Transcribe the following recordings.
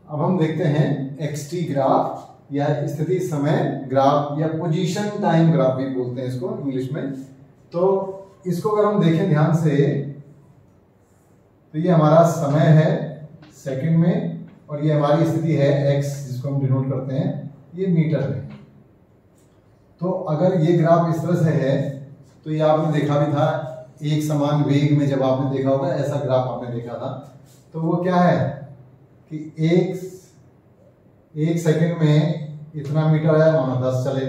अब हम देखते हैं एक्सटी ग्राफ या स्थिति समय ग्राफ या पोजीशन टाइम ग्राफ भी बोलते हैं इसको इंग्लिश में। तो इसको अगर हम देखें ध्यान से तो ये हमारा समय है सेकंड में और ये हमारी स्थिति है एक्स जिसको हम डिनोट करते हैं ये मीटर में। तो अगर ये ग्राफ इस तरह से है तो ये आपने देखा भी था एक समान वेग में, जब आपने देखा होगा ऐसा ग्राफ आपने देखा था। तो वो क्या है कि एक सेकंड में इतना मीटर है मानो 10 चले,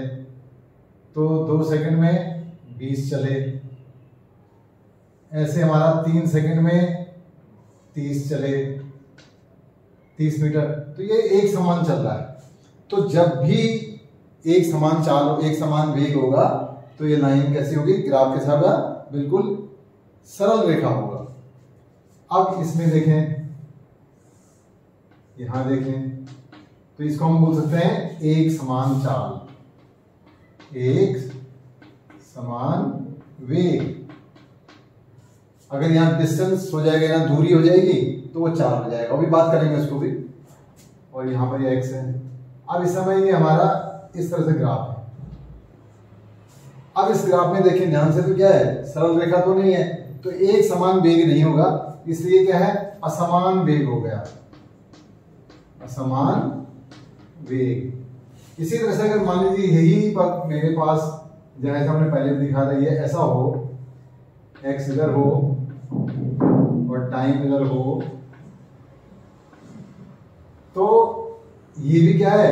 तो 2 सेकंड में 20 चले, ऐसे हमारा 3 सेकंड में 30 चले, 30 मीटर। तो ये एक समान चल रहा है। तो जब भी एक समान चाल, एक समान वेग होगा तो ये लाइन कैसी होगी, ग्राफ के साथ बिल्कुल सरल रेखा होगा। अब इसमें देखें, यहां देखें, तो इसको हम बोल सकते हैं एक समान चाल, एक समान वेग। अगर यहां डिस्टेंस हो जाएगा, यहां दूरी हो जाएगी तो वो चाल हो जाएगा, अभी बात करेंगे उसको भी। और यहां पर ये एक्स है। अब इस समय ये हमारा इस तरह से ग्राफ है। अब इस ग्राफ में देखें ध्यान से, तो क्या है, सरल रेखा तो नहीं है, तो एक समान वेग नहीं होगा, इसलिए क्या है, असमान वेग हो गया, असमान वेग। इसी तरह से अगर मान लीजिए यही पर मेरे पास जैसे हमने पहले दिखा था ये ऐसा हो, एक्स इधर हो और टाइम इधर हो, तो ये भी क्या है,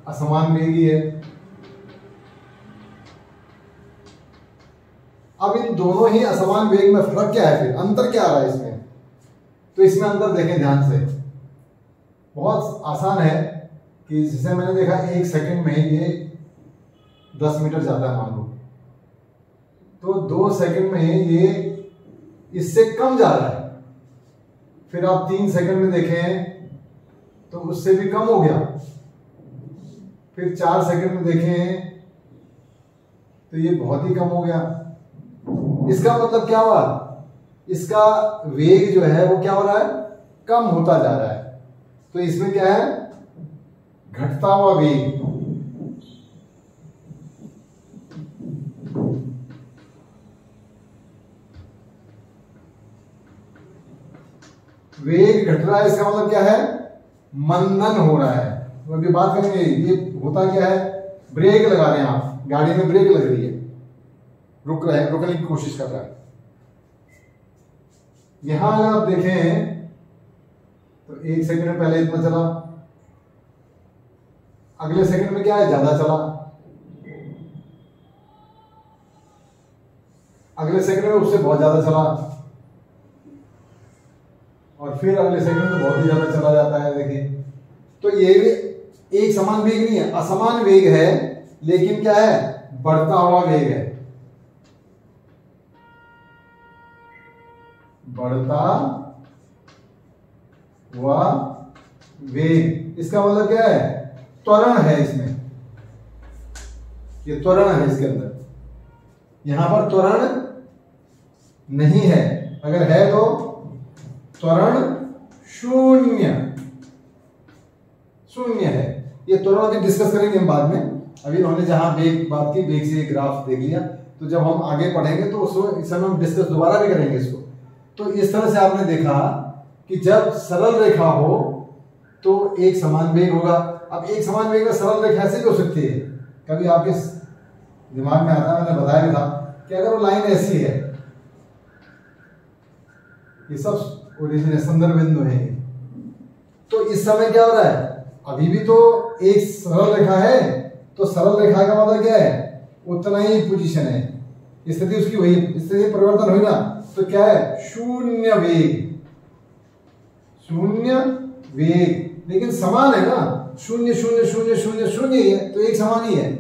असमान वेग ही है। अब इन दोनों ही असमान वेग में फर्क क्या है, फिर अंतर क्या आ रहा है इसमें? तो इसमें अंतर देखें ध्यान से, बहुत आसान है कि जैसे मैंने देखा एक सेकंड में ये 10 मीटर जाता है मान लो, तो 2 सेकंड में ये इससे कम जा रहा है। फिर आप 3 सेकंड में देखें तो उससे भी कम हो गया। फिर 4 सेकंड में देखें तो ये बहुत ही कम हो गया। इसका मतलब क्या हुआ, इसका वेग जो है वो क्या हो रहा है, कम होता जा रहा है। तो इसमें क्या है, घटता हुआ वेग। वेग घट रहा है, इसका मतलब क्या है, मंदन हो रहा है। तो अभी बात करेंगे ये होता क्या है, ब्रेक लगा रहे हैं आप, गाड़ी में ब्रेक लग रही है, रुक रहे हैं, रुकने की कोशिश कर रहा है। यहां अगर आप देखें तो 1 सेकंड में पहले इतना चला, अगले सेकंड में क्या है, ज्यादा चला, अगले सेकंड में उससे बहुत ज्यादा चला, और फिर अगले सेकंड में बहुत ही ज्यादा चला जाता है। देखिए, तो ये भी एक समान वेग नहीं है, असमान वेग है, लेकिन क्या है, बढ़ता हुआ वेग है, बढ़ता हुआ वेग। इसका मतलब क्या है, त्वरण है इसमें, ये त्वरण है इसके अंदर। यहां पर त्वरण नहीं है, अगर है तो त्वरण शून्य है। ये त्वरण अभी डिस्कस करेंगे हम बाद में। अभी उन्होंने जहां वेग बात की, वेग से ग्राफ देख लिया, तो जब हम आगे पढ़ेंगे तो उसको इस समय हम डिस्कस दोबारा भी करेंगे इसको। तो इस तरह से आपने देखा कि जब सरल रेखा हो तो एक समान वेग होगा। अब एक समान वेग में सरल रेखा ऐसे भी हो सकती है, कभी आपके दिमाग में आता है, मैंने बताया भी था कि अगर वो लाइन ऐसी है, ये सब ओरिजिन है, संदर्भ बिंदु है, तो इस समय क्या हो रहा है, अभी भी तो एक सरल रेखा है, तो सरल रेखा का मतलब क्या है, उतना ही पोजीशन है, स्थिति उसकी वही, स्थिति परिवर्तन हुई ना, तो क्या है, शून्य वेग, लेकिन समान है ना, 0 0 0 0 0 ही है, तो एक समान ही है,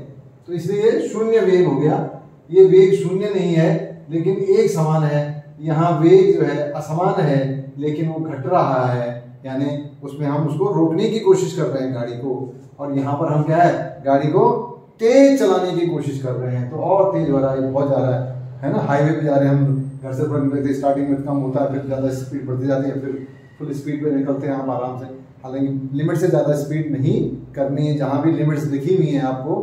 तो इसलिए शून्य वेग हो गया। ये वेग शून्य नहीं है लेकिन एक समान है। यहाँ वेग जो है असमान है लेकिन वो घट रहा है, यानी उसमें हम उसको रोकने की कोशिश कर रहे हैं गाड़ी को, और यहाँ पर हम क्या है, गाड़ी को तेज चलाने की कोशिश कर रहे हैं, तो और तेज हो रहा है, बहुत जा रहा है ना। हाईवे पे जा रहे हैं हम, घर से स्टार्टिंग में कम होता है, फिर ज़्यादा स्पीड बढ़ती जाती है, फिर फुल स्पीड पे निकलते हैं हम आराम से, हालांकि लिमिट से ज़्यादा स्पीड नहीं करनी है। जहाँ भी लिमिट्स लिखी हुई हैं आपको,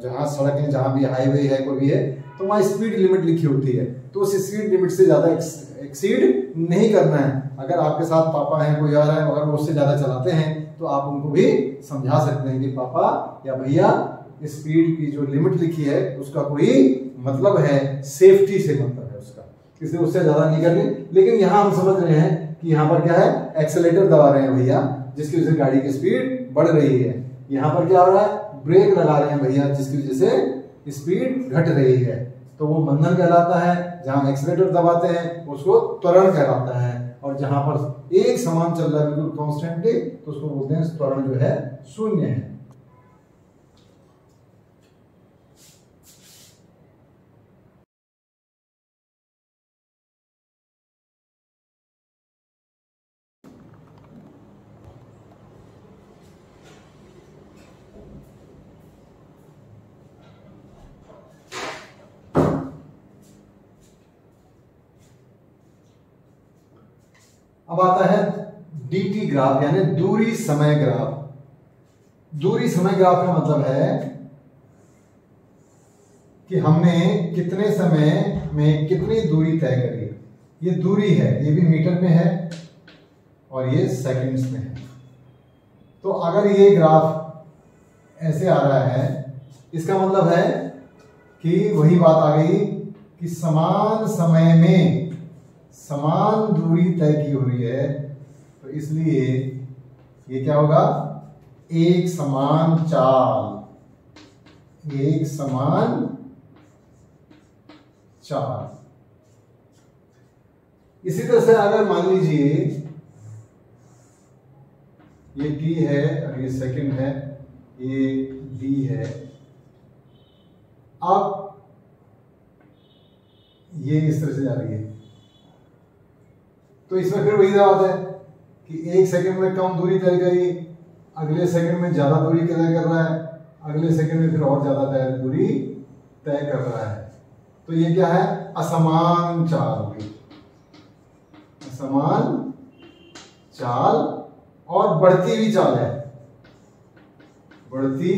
जहाँ सड़क है, जहाँ भी हाईवे है, कोई भी है, तो वहाँ स्पीड लिमिट लिखी होती है, तो उस स्पीड लिमिट से ज़्यादा एक्सीड नहीं करना है। अगर आपके साथ पापा हैं, कोई आ रहा है, अगर वो उससे ज़्यादा चलाते हैं तो आप उनको भी समझा सकते हैं कि पापा या भैया, स्पीड की जो लिमिट लिखी है उसका कोई मतलब है, सेफ्टी से मतलब है उसका, इसलिए उससे ज़्यादा नहीं करनी। लेकिन यहाँ हम समझ रहे हैं कि यहाँ पर क्या है, एक्सेलेरेटर दबा रहे हैं भैया, जिसकी वजह से गाड़ी की स्पीड बढ़ रही है। यहाँ पर क्या हो रहा है, ब्रेक लगा रहे हैं भैया, जिसकी वजह से स्पीड घट रही है। तो वो मंदन कहलाता है। जहाँ एक्सेलेरेटर दबाते हैं उसको त्वरण कहलाता है, और जहां पर एक समान चल रहा है बिल्कुल कॉन्स्टेंटली, तो उसको बोलते हैं त्वरण जो है शून्य है। अब आता है dt ग्राफ, यानी दूरी समय ग्राफ। दूरी समय ग्राफ का मतलब है कि हमने कितने समय में कितनी दूरी तय करी। ये दूरी है, ये भी मीटर में है और ये सेकंड्स में है। तो अगर ये ग्राफ ऐसे आ रहा है, इसका मतलब है कि वही बात आ गई कि समान समय में समान दूरी तय की हो रही है, तो इसलिए ये क्या होगा, एक समान चाल, एक समान चाल। इसी तरह से अगर मान लीजिए ये t है और ये सेकंड है, ये d है, अब ये इस तरह से जा रही है, तो इसमें फिर वही बात है कि एक सेकंड में कम दूरी तय करी, अगले सेकंड में ज्यादा दूरी तय कर रहा है, अगले सेकंड में फिर और ज्यादा दूरी तय कर रहा है। तो ये क्या है, असमान चाल हुई, असमान चाल, और बढ़ती हुई चाल है, बढ़ती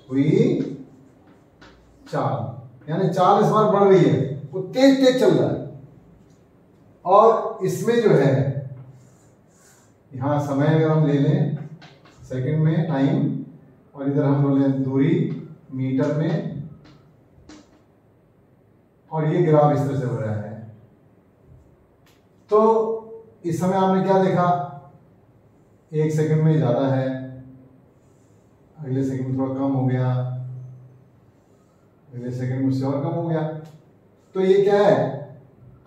हुई चाल, यानी चाल इस बार बढ़ रही है, वो तेज तेज चल रहा है। और इसमें जो है, यहां समय अगर हम ले लें सेकंड में टाइम, और इधर हम बोले दूरी मीटर में, और ये ग्राफ इस तरह से हो रहा है, तो इस समय आपने क्या देखा, एक सेकंड में ज्यादा है, अगले सेकंड में थोड़ा कम हो गया, अगले सेकंड में उससे और कम हो गया। तो ये क्या है,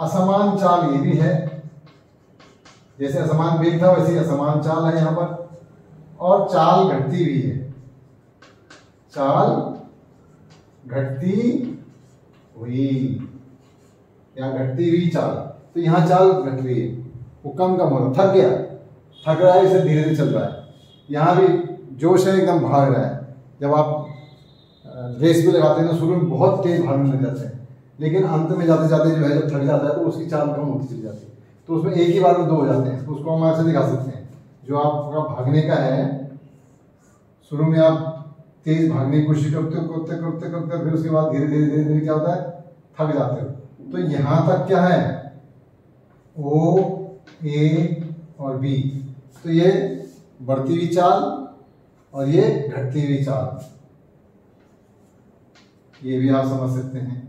असमान चाल ये भी है, जैसे असमान वेग था वैसे असमान चाल है यहां पर, और चाल घटती हुई है, चाल घटती हुई या घटती हुई चाल। तो यहां चाल घट रही है, वो कम कम हो रहा, थक गया, थक रहा है, इसे धीरे धीरे चल रहा है। यहां भी जोश है, एकदम भाग रहा है। जब आप रेस भी लगाते हैं तो शुरू में बहुत तेज भागने लग जाते हैं, लेकिन अंत में जाते जाते जो है, जब थक जाता है तो उसकी चाल कम होती चली जाती है, तो उसमें एक ही बार में दो हो जाते हैं। उसको हम ऐसे दिखा सकते हैं, जो आपका भागने का है, शुरू में आप तेज भागने की कोशिश करते करते फिर उसके बाद धीरे धीरे धीरे धीरे क्या होता है, थक जाते हो। तो यहां तक क्या है, ओ, ए और बी, तो ये बढ़ती हुई चाल और ये घटती हुई चाल, ये भी आप समझ सकते हैं।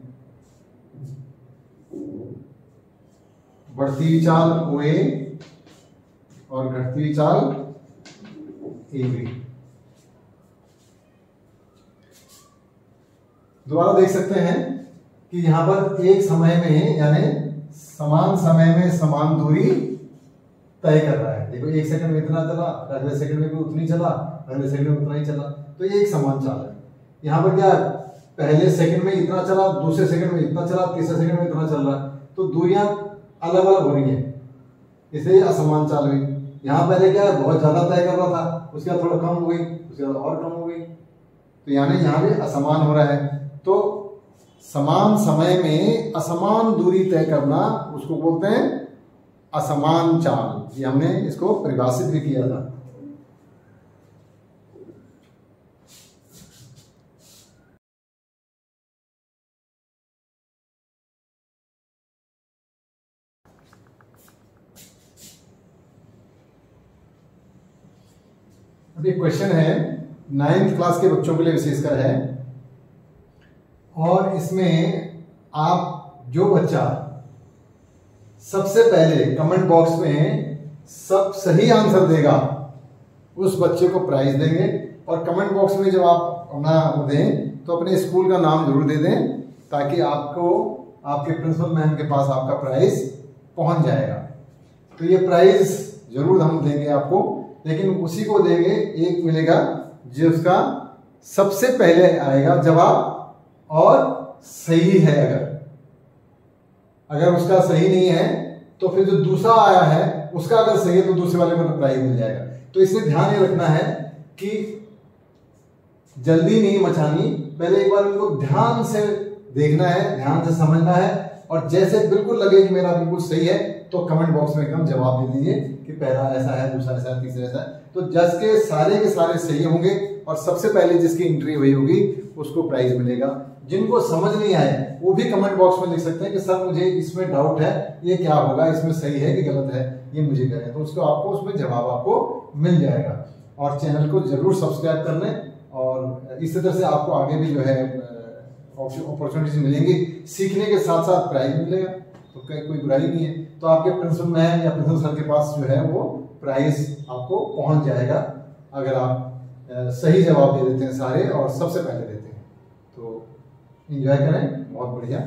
बढ़ती हुई चाल ओ ए और घटती हुई चाल ए बी। दोबारा देख सकते हैं कि यहां पर एक समय में, यानी समान समय में समान दूरी तय कर रहा है। देखो, एक सेकंड में इतना चला, अगले सेकंड में भी उतनी चला, अगले सेकंड में उतना ही चला, तो एक समान चाल है। यहाँ पर क्या, पहले सेकंड में इतना चला, दूसरे सेकंड में इतना चला, तीसरे सेकंड में इतना चल रहा है, तो दूरियां अलग अलग हो रही है, इसलिए असमान चाल हुई। यहाँ पहले क्या है, बहुत ज्यादा तय कर रहा था, उसके बाद थोड़ा कम हो गई, उसके बाद और कम हो गई, तो यानी यहाँ भी असमान हो रहा है। तो समान समय में असमान दूरी तय करना, उसको बोलते हैं असमान चाल, ये हमने इसको परिभाषित भी किया था। अब एक क्वेश्चन है 9th क्लास के बच्चों के लिए विशेषकर है, और इसमें आप जो बच्चा सबसे पहले कमेंट बॉक्स में सब सही आंसर देगा उस बच्चे को प्राइज देंगे। और कमेंट बॉक्स में जब आप अपना दें तो अपने स्कूल का नाम जरूर दे दें, ताकि आपको आपके प्रिंसिपल मैम के पास आपका प्राइज पहुंच जाएगा। तो ये प्राइज जरूर हम देंगे आपको, लेकिन उसी को देंगे, एक मिलेगा जो उसका सबसे पहले आएगा जवाब और सही है। अगर उसका सही नहीं है तो फिर जो दूसरा आया है उसका अगर सही है तो दूसरे वाले को तो प्राइज मिल जाएगा। तो इसमें ध्यान ये रखना है कि जल्दी नहीं मचानी, पहले एक बार उनको ध्यान से देखना है, ध्यान से समझना है, और जैसे बिल्कुल लगे कि मेरा बिल्कुल सही है तो कमेंट बॉक्स में एकदम जवाब दे दीजिए कि पहला ऐसा है, दूसरा ऐसा है, तीसरा ऐसा है। तो जज के सारे सही होंगे और सबसे पहले जिसकी एंट्री हुई होगी उसको प्राइज मिलेगा। जिनको समझ नहीं आए वो भी कमेंट बॉक्स में लिख सकते हैं कि सर मुझे इसमें डाउट है, ये क्या होगा, इसमें सही है कि गलत है, ये मुझे करें, तो उसको आपको उसमें जवाब आपको मिल जाएगा। और चैनल को जरूर सब्सक्राइब कर लें, और इसी तरह से आपको आगे भी जो है अपॉर्चुनिटीज मिलेंगी, सीखने के साथ साथ प्राइज मिलेगा, तो कोई बुराई नहीं है। तो आपके प्रिंसिपल मैम या प्रिंसिपल सर के पास जो है वो प्राइज आपको पहुंच जाएगा अगर आप सही जवाब दे देते हैं सारे और सबसे पहले देते हैं। तो एंजॉय करें, बहुत बढ़िया।